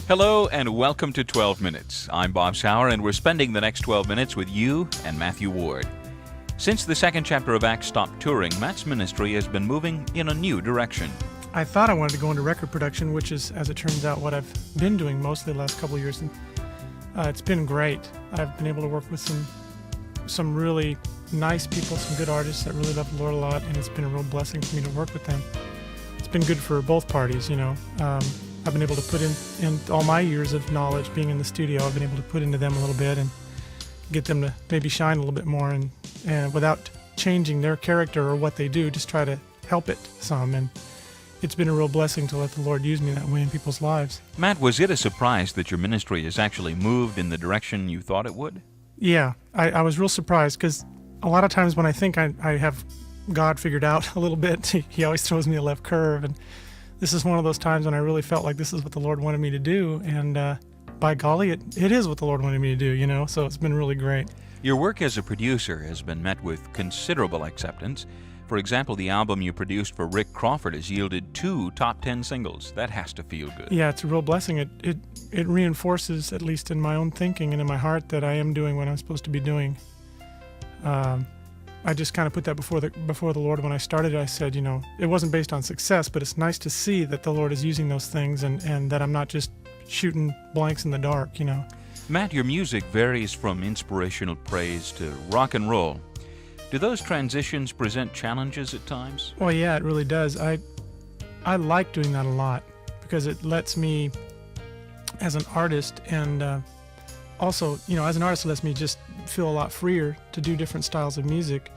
Hello and welcome to 12 Minutes. I'm Bob Souer and we're spending the next 12 minutes with you and Matthew Ward. Since the second chapter of Acts stopped touring, Matt's ministry has been moving in a new direction. I thought I wanted to go into record production, which is, as it turns out, what I've been doing mostly the last couple of years. And it's been great. I've been able to work with some really nice people, some good artists that really love the Lord a lot, and it's been a real blessing for me to work with them. It's been good for both parties, you know. I've been able to put in all my years of knowledge being in the studio, I've been able to put into them a little bit and get them to maybe shine a little bit more and without changing their character or what they do, just try to help it some. And it's been a real blessing to let the Lord use me that way in people's lives. Matt, was it a surprise that your ministry has actually moved in the direction you thought it would? Yeah, I was real surprised because a lot of times when I think I have God figured out a little bit, he always throws me a left curve. And this is one of those times when I really felt like this is what the Lord wanted me to do. And by golly, it is what the Lord wanted me to do, you know, so it's been really great. Your work as a producer has been met with considerable acceptance. For example, the album you produced for Rick Crawford has yielded 2 top 10 singles. That has to feel good. Yeah, it's a real blessing. It reinforces, at least in my own thinking and in my heart, that I am doing what I'm supposed to be doing. I just kind of put that before the Lord when I started. I said, you know, it wasn't based on success, but it's nice to see that the Lord is using those things and that I'm not just shooting blanks in the dark, you know. Matt, your music varies from inspirational praise to rock and roll. Do those transitions present challenges at times? Well, yeah, it really does. I like doing that a lot because it lets me, as an artist, and also, you know, as an artist, it lets me just feel a lot freer to do different styles of music.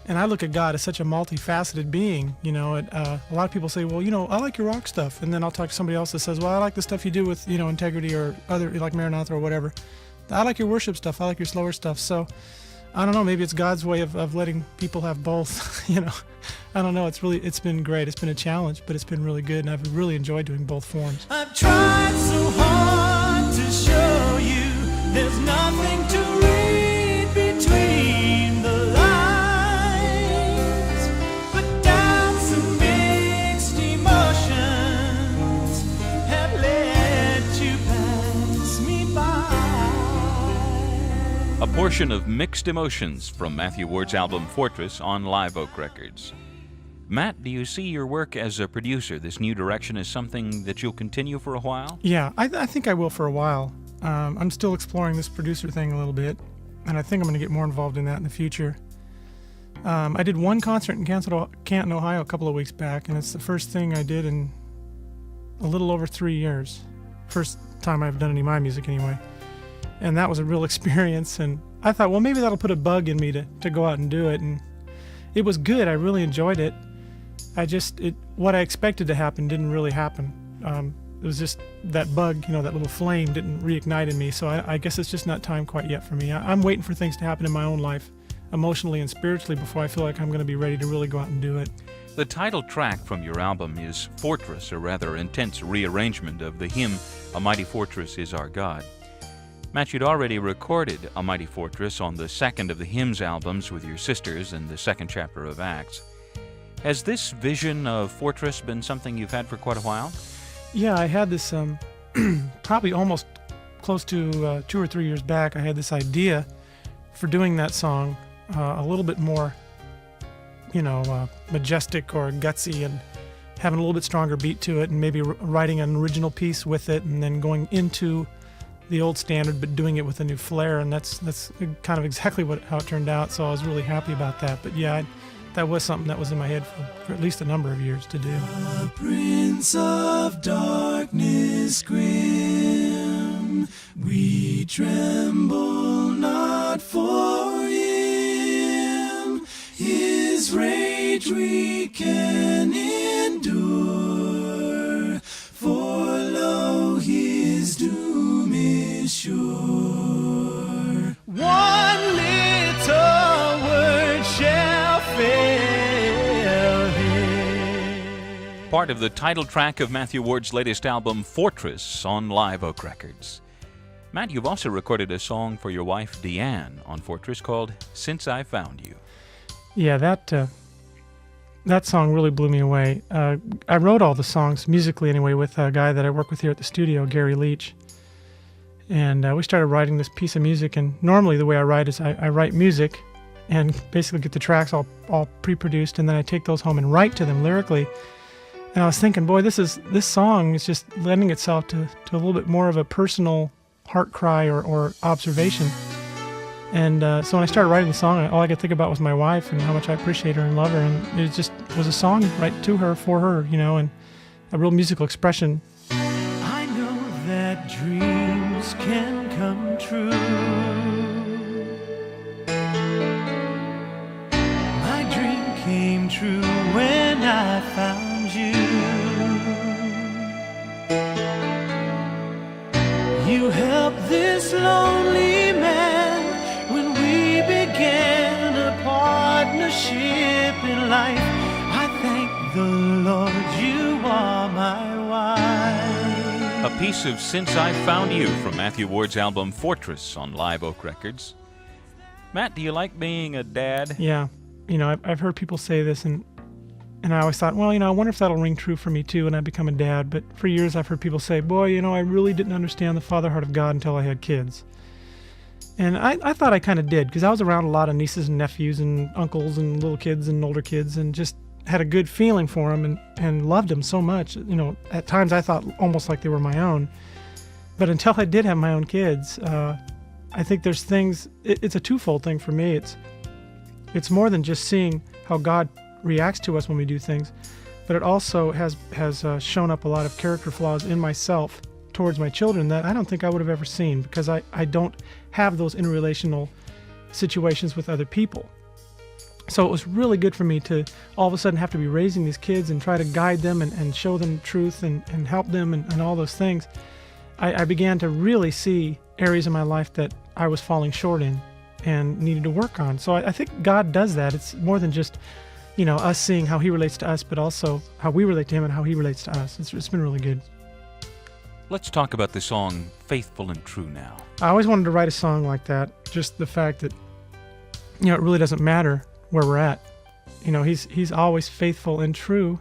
And I look at God as such a multifaceted being, you know. A lot of people say, well, you know, I like your rock stuff. And then I'll talk to somebody else that says, well, I like the stuff you do with, you know, Integrity or other, like Maranatha or whatever. I like your worship stuff. I like your slower stuff. So I don't know, maybe it's God's way of letting people have both, you know. I don't know, it's been great. It's been a challenge, but it's been really good, and I've really enjoyed doing both forms. I've tried so hard to show you there's nothing to read between the lines, but doubts and mixed emotions have led to pass me by. A portion of Mixed Emotions from Matthew Ward's album Fortress on Live Oak Records. Matt, do you see your work as a producer, this new direction, as something that you'll continue for a while? Yeah, I think I will for a while. I'm still exploring this producer thing a little bit, and I think I'm going to get more involved in that in the future. I did one concert in Canton, Ohio a couple of weeks back, and it's the first thing I did in a little over 3 years. First time I've done any of my music anyway. And that was a real experience, and I thought, well, maybe that'll put a bug in me to go out and do it, and it was good. I really enjoyed it. What I expected to happen didn't really happen. It was just that bug, you know, that little flame didn't reignite in me, so I guess it's just not time quite yet for me. I'm waiting for things to happen in my own life, emotionally and spiritually, before I feel like I'm going to be ready to really go out and do it. The title track from your album is Fortress, a rather intense rearrangement of the hymn, A Mighty Fortress is Our God. Matt, you'd already recorded A Mighty Fortress on the second of the hymns albums with your sisters in the second chapter of Acts. Has this vision of Fortress been something you've had for quite a while? Yeah, I had this probably almost close to 2 or 3 years back. I had this idea for doing that song a little bit more, you know, majestic or gutsy, and having a little bit stronger beat to it, and maybe writing an original piece with it, and then going into the old standard but doing it with a new flair. And that's kind of exactly how it turned out, so I was really happy about that. But yeah, that was something that was in my head for at least a number of years to do. The Prince of Darkness grim, we tremble not for him. His rage we can endure, for lo, his doom is sure. One little word shall fail him. Part of the title track of Matthew Ward's latest album, Fortress, on Live Oak Records. Matt, you've also recorded a song for your wife, Deanne, on Fortress called Since I Found You. Yeah, that that song really blew me away. I wrote all the songs, musically anyway, with a guy that I work with here at the studio, Gary Leach. And we started writing this piece of music, and normally the way I write is I write music and basically get the tracks all pre-produced, and then I take those home and write to them lyrically. And I was thinking, boy, this song is just lending itself to a little bit more of a personal heart cry or observation. And so when I started writing the song, all I could think about was my wife and how much I appreciate her and love her, and it just was a song right to her, for her, you know, and a real musical expression. I know that dreams can come true. My dream came true when I found you. You helped this lonely man when we began a partnership in life. I thank the Lord you are my wife. A piece of Since I Found You from Matthew Ward's album Fortress on Live Oak Records. Matt, do you like being a dad? Yeah, you know, I've heard people say this, and I always thought, well, you know, I wonder if that'll ring true for me too when I become a dad. But for years I've heard people say, boy, you know, I really didn't understand the father heart of God until I had kids. And I thought I kind of did, because I was around a lot of nieces and nephews and uncles and little kids and older kids, and just had a good feeling for them and loved them so much. You know, at times I thought almost like they were my own. But until I did have my own kids, I think there's things, it's a twofold thing for me. It's more than just seeing how God reacts to us when we do things, but it also has shown up a lot of character flaws in myself towards my children that I don't think I would have ever seen, because I don't have those interrelational situations with other people. So it was really good for me to all of a sudden have to be raising these kids and try to guide them and show them truth and help them and all those things. I began to really see areas in my life that I was falling short in and needed to work on. So I think God does that. It's more than just, you know, us seeing how he relates to us, but also how we relate to him and how he relates to us. It's been really good. Let's talk about the song Faithful and True now. I always wanted to write a song like that. Just the fact that, you know, it really doesn't matter where we're at. You know, he's always faithful and true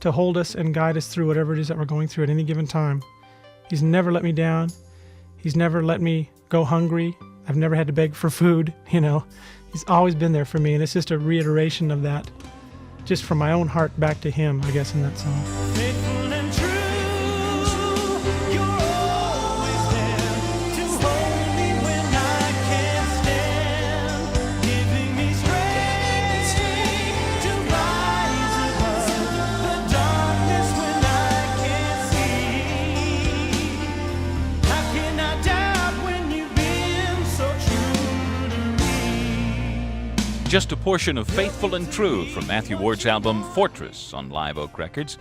to hold us and guide us through whatever it is that we're going through at any given time. He's never let me down. He's never let me go hungry. I've never had to beg for food, you know. He's always been there for me, and it's just a reiteration of that, just from my own heart back to him, I guess, in that song. Faithful and true, you're always there to hold me when I can't stand, giving me strength to rise above the darkness when I can't see. How can I doubt when you've been so true to me? Just a portion of Faithful and True from Matthew Ward's album Fortress on Live Oak Records.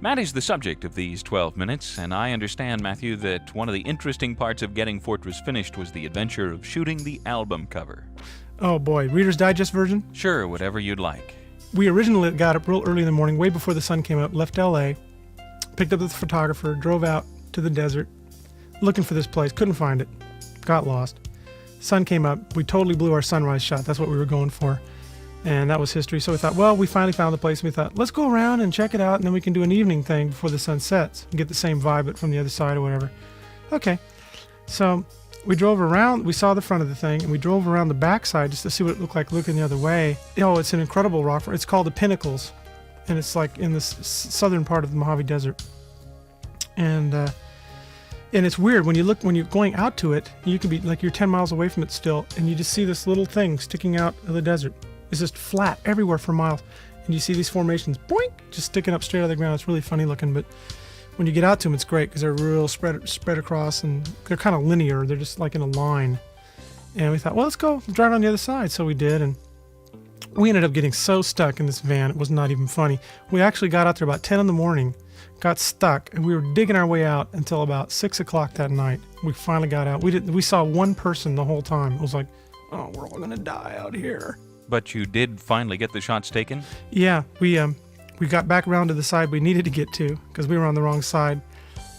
Matt is the subject of these 12 minutes, and I understand, Matthew, that one of the interesting parts of getting Fortress finished was the adventure of shooting the album cover. Oh boy, Reader's Digest version? Sure, whatever you'd like. We originally got up real early in the morning, way before the sun came up, left LA, picked up the photographer, drove out to the desert, looking for this place, couldn't find it, got lost. Sun came up, we totally blew our sunrise shot, that's what we were going for. And that was history. So we thought, well, we finally found the place, and we thought, let's go around and check it out, and then we can do an evening thing before the sun sets and get the same vibe, but from the other side or whatever. Okay. So we drove around, we saw the front of the thing, and we drove around the backside just to see what it looked like looking the other way. Oh, it's an incredible rock. It's called the Pinnacles, and it's like in the southern part of the Mojave Desert. And it's weird when you're going out to it, you can be like you're 10 miles away from it still, and you just see this little thing sticking out of the desert. It's just flat everywhere for miles, and you see these formations, boink, just sticking up straight out of the ground. It's really funny looking, but when you get out to them, it's great because they're real spread across, and they're kind of linear. They're just like in a line. And we thought, well, let's go drive on the other side. So we did, and we ended up getting so stuck in this van, it was not even funny. We actually got out there about 10 in the morning, got stuck, and we were digging our way out until about 6 o'clock that night. We finally got out. We saw one person the whole time. It was like, oh, we're all gonna die out here. But you did finally get the shots taken? Yeah, we got back around to the side we needed to get to because we were on the wrong side,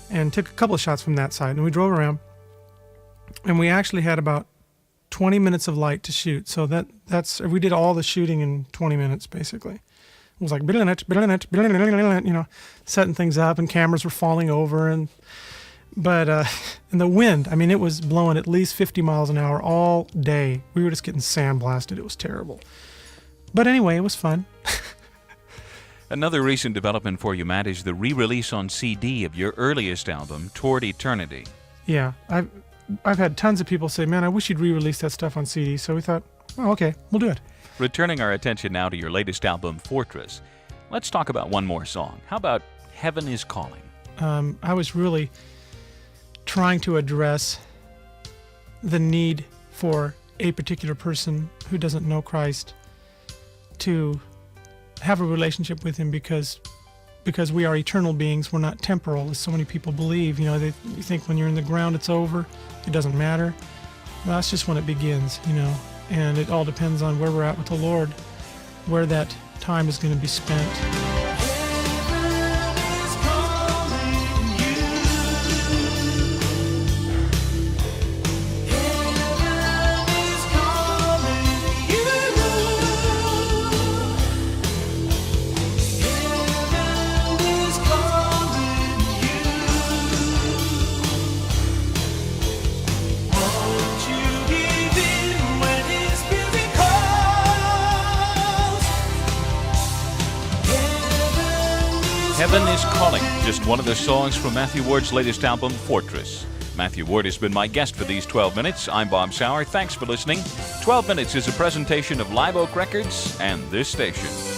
and took a couple of shots from that side, and we drove around, and we actually had about 20 minutes of light to shoot. So that's we did all the shooting in 20 minutes basically. was like, setting things up, and cameras were falling over, and the wind, I mean, it was blowing at least 50 miles an hour all day. We were just getting sandblasted. It was terrible. But anyway, it was fun. Another recent development for you, Matt, is the re-release on CD of your earliest album, Toward Eternity. Yeah, I've had tons of people say, man, I wish you'd re-release that stuff on CD. So we thought, oh, okay, we'll do it. Returning our attention now to your latest album, Fortress, let's talk about one more song. How about Heaven is Calling? I was really trying to address the need for a particular person who doesn't know Christ to have a relationship with him because we are eternal beings. We're not temporal, as so many people believe. You think when you're in the ground it's over, it doesn't matter. Well, that's just when it begins, and it all depends on where we're at with the Lord, where that time is going to be spent. Heaven is Calling, just one of the songs from Matthew Ward's latest album, Fortress. Matthew Ward has been my guest for these 12 minutes. I'm Bob Souer. Thanks for listening. 12 Minutes is a presentation of Live Oak Records and this station.